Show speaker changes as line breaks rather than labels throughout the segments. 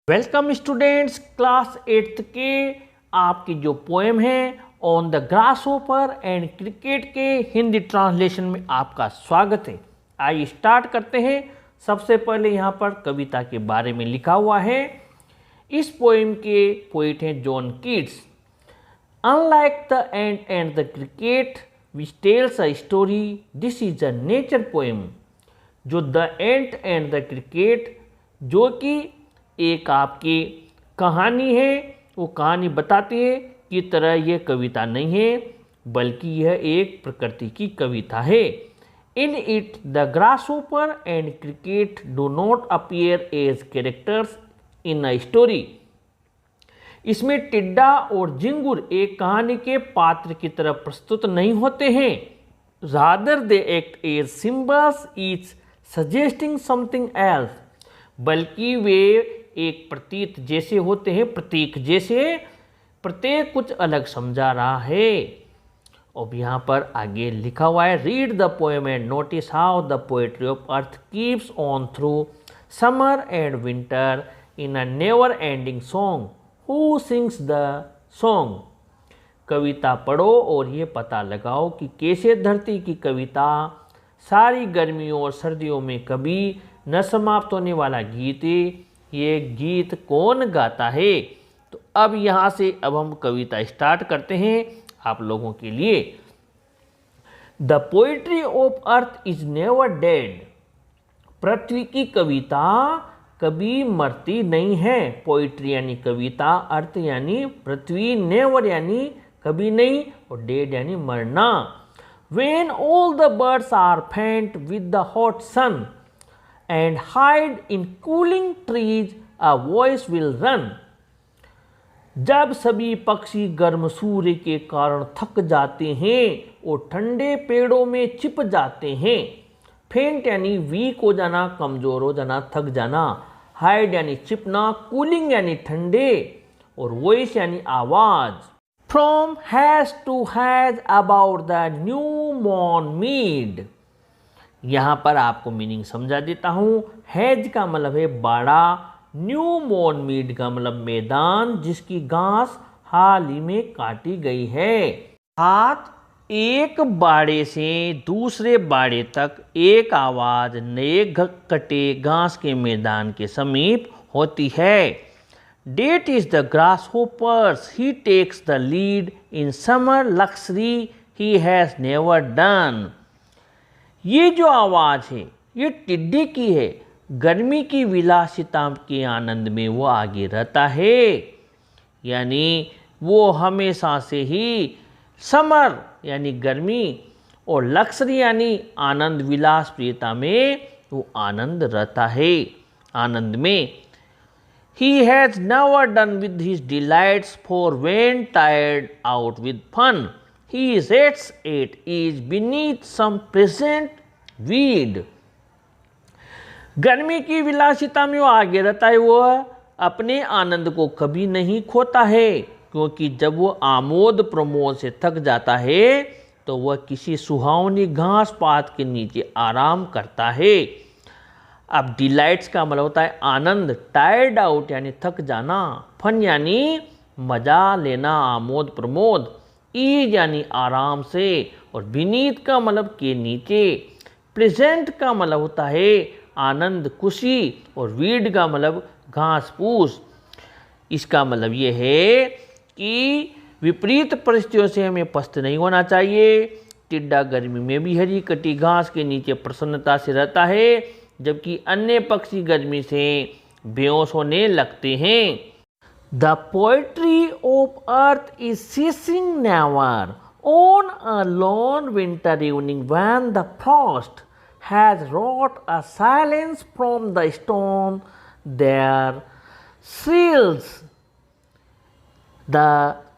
Welcome students, class 8th के आपकी जो पोएम है on the grasshopper and cricket के हिंदी ट्रांसलेशन में आपका स्वागत है। आइए स्टार्ट करते हैं। सबसे पहले यहाँ पर कविता के बारे में लिखा हुआ है। इस पोएम के पोइट हैं John Keats. Unlike the ant and the cricket which tells a story, this is a nature poem. जो the ant and the cricket जो कि एक आपकी कहानी है, वो कहानी बताती है कि तरह यह कविता नहीं है, बल्कि यह एक प्रकृति की कविता है। In it the grasshopper and cricket do not appear as characters in a story. इसमें टिड्डा और झिंगुर एक कहानी के पात्र की तरह प्रस्तुत नहीं होते हैं। Rather they act as symbols each suggesting something else, बल्कि वे एक प्रतीक जैसे होते हैं, प्रतीक जैसे प्रत्येक कुछ अलग समझा रहा है। अब यहाँ पर आगे लिखा हुआ है, read the poem and notice how the poetry of earth keeps on through summer and winter in a never ending song. Who sings the song. कविता पढ़ो और ये पता लगाओ कि कैसे धरती की कविता सारी गर्मियों और सर्दियों में कभी न समाप्त होने वाला गीत है। ये गीत कौन गाता है? तो अब यहाँ से अब हम कविता स्टार्ट करते हैं आप लोगों के लिए। The poetry of earth is never dead. पृथ्वी की कविता कभी मरती नहीं है। पोइट्री यानी कविता, अर्थ यानी पृथ्वी, नेवर यानी कभी नहीं, और डेड यानी मरना। When all the birds are faint with the hot sun and hide in cooling trees, a voice will run. जब सभी पक्षी गर्म सूर्य के कारण थक जाते हैं और ठंडे पेड़ों में छिप जाते हैं। फेंट यानी वीक हो जाना, कमजोर हो जाना, थक जाना। हाइड यानी छिपना, कूलिंग यानी ठंडे, और वॉइस यानी आवाज। From has to has about the new mown mead। यहाँ पर आपको मीनिंग समझा देता हूँ। हैज का मतलब है बाड़ा, न्यू मॉन मीड का मतलब मैदान जिसकी घास हाल ही में काटी गई है। हाथ एक बाड़े से दूसरे बाड़े तक एक आवाज नए कटे घास के मैदान के समीप होती है। Date is the grasshoppers, he takes the lead in summer luxury he has never done। ये जो आवाज़ है ये टिड्डी की है। गर्मी की विलासिता के आनंद में वो आगे रहता है, यानी वो हमेशा से ही समर यानी गर्मी और लक्सरी यानी आनंद, विलास प्रियता में वो आनंद रहता है, आनंद में। He has never done with his delights, for when tired out with fun, he rests at ease beneath some pleasant weed। गर्मी की विलासिता में वो आगे रहता है, वो अपने आनंद को कभी नहीं खोता है, क्योंकि जब वो आमोद प्रमोद से थक जाता है तो वह किसी सुहावनी घास पात के नीचे आराम करता है। अब डिलाइट्स का मतलब होता है आनंद, टायर्ड आउट यानी थक जाना, फन यानी मजा लेना, आमोद प्रमोद, ईज यानी आराम से, और बीनीत का मतलब के नीचे, प्रेजेंट का मतलब होता है आनंद, खुशी, और वीड का मतलब घास फूस। इसका मतलब ये है कि विपरीत परिस्थितियों से हमें पस्त नहीं होना चाहिए। टिड्डा गर्मी में भी हरी कटी घास के नीचे प्रसन्नता से रहता है, जबकि अन्य पक्षी गर्मी से बेहोश होने लगते हैं। The poetry of earth is ceasing never on a lone winter evening when the frost has wrought a silence from the stone there shrills the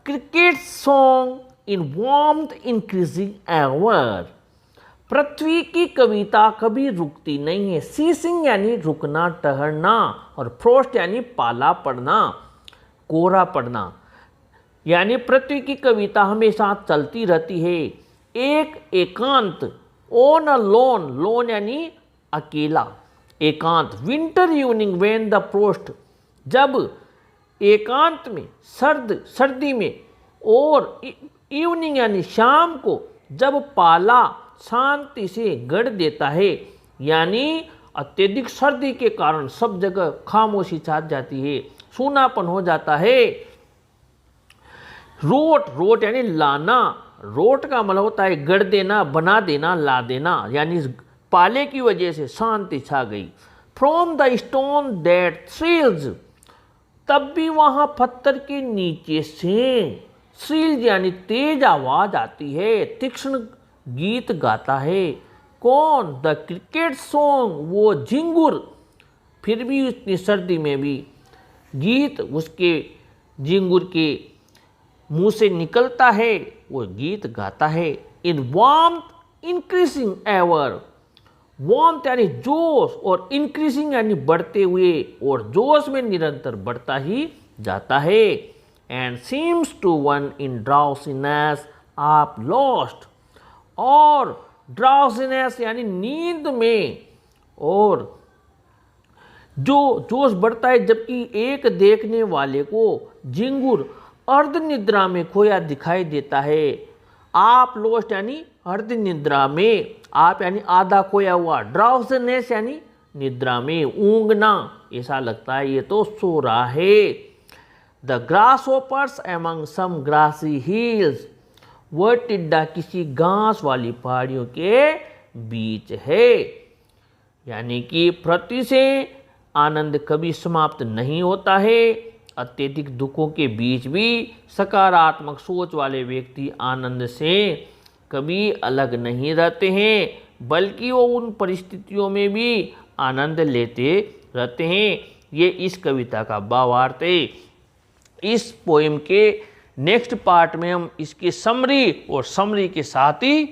cricket's song in warmth increasing ever। पृथ्वी की कविता कभी रुकती नहीं है। सीसिंग यानी रुकना, ठहरना, और फ्रोस्ट यानी पाला पड़ना, कोहरा पड़ना, यानी पृथ्वी की कविता हमेशा चलती रहती है। एक एकांत, ऑन अ लोन, लोन यानी अकेला, एकांत। Winter evening when the frost, जब एकांत में सर्दी में और इवनिंग यानी शाम को जब पाला शांति से गढ़ देता है, यानी अत्यधिक सर्दी के कारण सब जगह खामोशी छा जाती है, सूनापन हो जाता है। रोट यानी लाना, रोट का मतलब होता है गढ़ देना, बना देना, ला देना, यानी पाले की वजह से शांति छा गई। From the stone that thrills, तब भी वहां पत्थर के नीचे से थ्रिल्स यानी तेज आवाज आती है, तीक्ष्ण गीत गाता है। कौन? द क्रिकेट सॉन्ग, वो झिंगुर। फिर भी उतनी सर्दी में भी गीत उसके झिंगुर के मुंह से निकलता है, वो गीत गाता है। इन वार्मथ इंक्रीजिंग एवर, वार्मथ यानी जोश और इंक्रीजिंग यानी बढ़ते हुए, और जोश में निरंतर बढ़ता ही जाता है। And seems to one in drowsiness half lost, और ड्राउसीनेस यानी नींद में और जो जोश बढ़ता है, जबकि एक देखने वाले को झिंगुर अर्ध निद्रा में खोया दिखाई देता है। आप लॉस्ट यानी अर्ध निद्रा में, आप यानी आधा खोया हुआ, ड्राउसीनेस यानी निद्रा में, ऊँघना, ऐसा लगता है ये तो सो रहा है। The grasshopper's among some grassy hills, वह टिड्डा किसी घास वाली पहाड़ियों के बीच है। यानी कि प्रकृति से आनंद कभी समाप्त नहीं होता है। अत्यधिक दुखों के बीच भी सकारात्मक सोच वाले व्यक्ति आनंद से कभी अलग नहीं रहते हैं, बल्कि वो उन परिस्थितियों में भी आनंद लेते रहते हैं। ये इस कविता का भावार्थ है। इस पोएम के नेक्स्ट पार्ट में हम इसकी समरी और समरी के साथ ही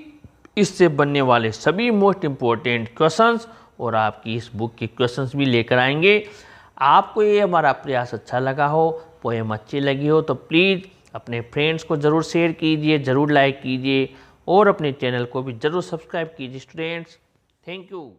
इससे बनने वाले सभी मोस्ट इम्पोर्टेंट क्वेश्चंस और आपकी इस बुक के क्वेश्चंस भी लेकर आएंगे। आपको ये हमारा प्रयास अच्छा लगा हो, पोएम अच्छी लगी हो, तो प्लीज़ अपने फ्रेंड्स को ज़रूर शेयर कीजिए, ज़रूर लाइक कीजिए और अपने चैनल को भी ज़रूर सब्सक्राइब कीजिए स्टूडेंट्स। Thank you.